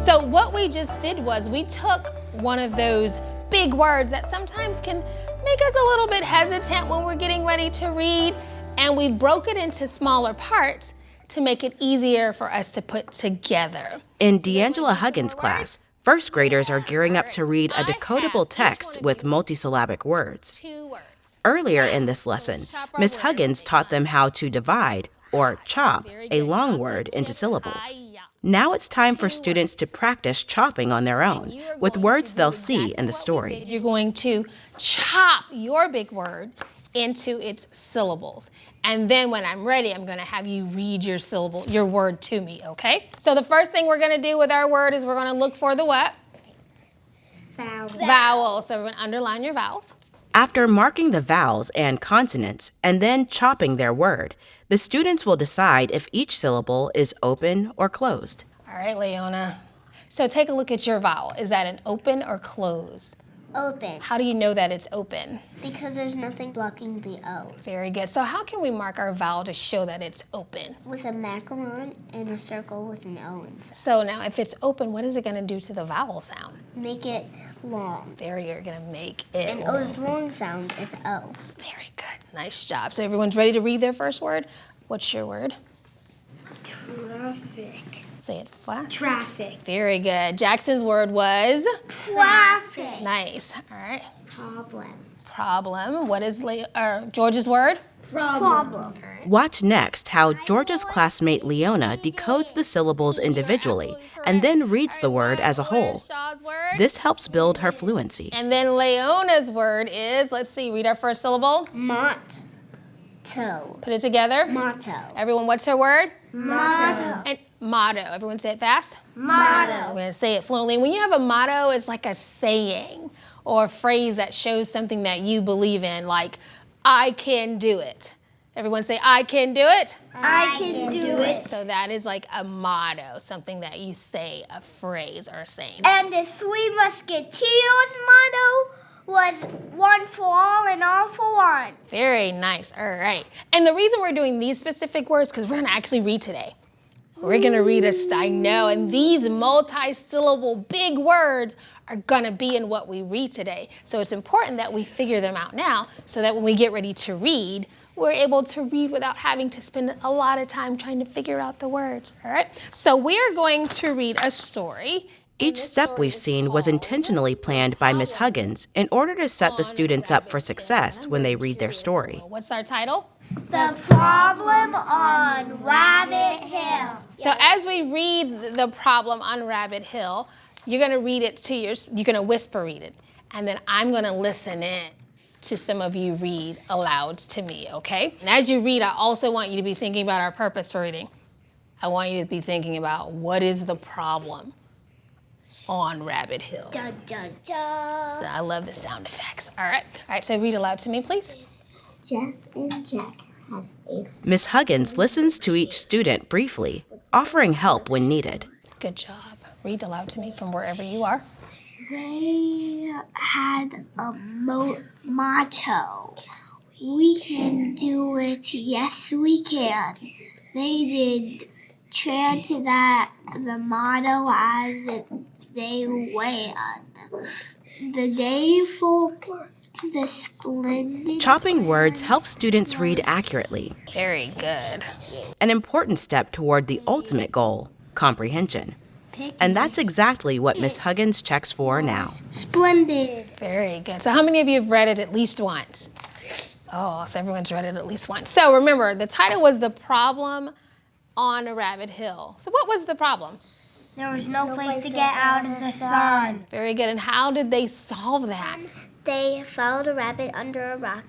So what we just did was we took one of those big words that sometimes can make us a little bit hesitant when we're getting ready to read, and we broke it into smaller parts to make it easier for us to put together. In DeAngela Huggins' class, first graders are gearing up to read a decodable text with multisyllabic words. 2 words. Earlier in this lesson, Ms. Huggins taught them how to divide, or chop, a long word into syllables. Now it's time for students to practice chopping on their own, with words they'll see in the story. You're going to chop your big word into its syllables. And then when I'm ready, I'm gonna have you read your word to me, okay? So the first thing we're gonna do with our word is we're gonna look for the what? Vowel. So we're gonna underline your vowels. After marking the vowels and consonants and then chopping their word, the students will decide if each syllable is open or closed. All right, Leona. So take a look at your vowel. Is that an open or closed? Open. How do you know that it's open? Because there's nothing blocking the O. Very good. So how can we mark our vowel to show that it's open? With a macaron and a circle with an O inside. So now if it's open, what is it gonna do to the vowel sound? Make it long. There, you're gonna make it And long. O's long sound, it's O. Very good. Nice job. So everyone's ready to read their first word? What's your word? Traffic. Say it flat. Traffic. Very good. Jackson's word was? Traffic. Nice. All right. Problem. Problem. What is George's word? Problem. Watch next how Georgia's classmate Leona decodes the syllables individually and then reads the word as a whole. Shaw's word? This helps build her fluency. And then Leona's word is, let's see, read our first syllable. Motto. Put it together. Motto. Everyone, what's her word? Motto. And motto. Everyone say it fast. Motto. We're gonna say it fluently. When you have a motto, it's like a saying or a phrase that shows something that you believe in, like, I can do it. Everyone say, I can do it. I can do it. So that is like a motto, something that you say, a phrase or a saying. And the Three Musketeers motto was one for all and all for one. Very nice. All right. And the reason we're doing these specific words, because we're going to actually read today. We're going to read I know, and these multi-syllable big words are going to be in what we read today. So it's important that we figure them out now so that when we get ready to read, we're able to read without having to spend a lot of time trying to figure out the words. All right. So we're going to read a story. Each step we've seen was intentionally planned by Ms. Huggins in order to set the students up for success when they read their story. What's our title? The Problem on Rabbit Hill. So as we read the problem on Rabbit Hill, you're going to read it you're going to whisper read it. And then I'm going to listen in to some of you read aloud to me, okay? And as you read, I also want you to be thinking about our purpose for reading. I want you to be thinking about what is the problem on Rabbit Hill. Dun, dun, dun. I love the sound effects. All right, so read aloud to me, please. Jess and Jack had a... Ms. Huggins listens to each student briefly, offering help when needed. Good job. Read aloud to me from wherever you are. They had a motto. We can do it, yes we can. They did chant that the motto as they went. The day for the splendid... Chopping words helps students read accurately. Very good. An important step toward the ultimate goal, comprehension. And that's exactly what Ms. Huggins checks for now. Splendid. Very good. So how many of you have read it at least once? Oh, so everyone's read it at least once. So remember, the title was The Problem on a Rabbit Hill. So what was the problem? There was no place to get out of the sun. Very good. And how did they solve that? They followed a rabbit under a rock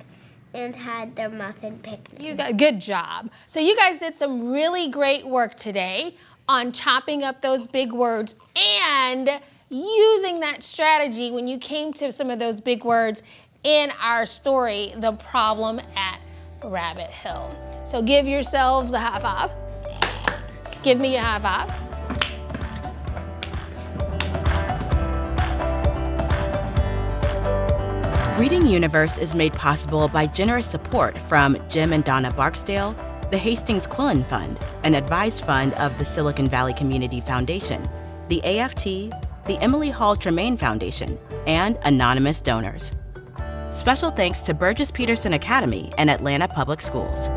and had their muffin picnic. Good job. So you guys did some really great work today on chopping up those big words and using that strategy when you came to some of those big words in our story, The Problem at Rabbit Hill. So give yourselves a high five. Give me a high five. Reading Universe is made possible by generous support from Jim and Donna Barksdale, the Hastings Quillen Fund, an advised fund of the Silicon Valley Community Foundation, the AFT, the Emily Hall Tremaine Foundation, and anonymous donors. Special thanks to Burgess-Peterson Academy and Atlanta Public Schools.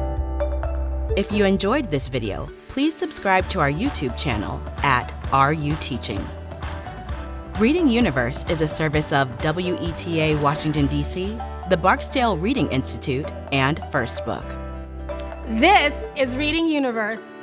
If you enjoyed this video, please subscribe to our YouTube channel at RU Teaching. Reading Universe is a service of WETA Washington, D.C., the Barksdale Reading Institute, and First Book. This is Reading Universe.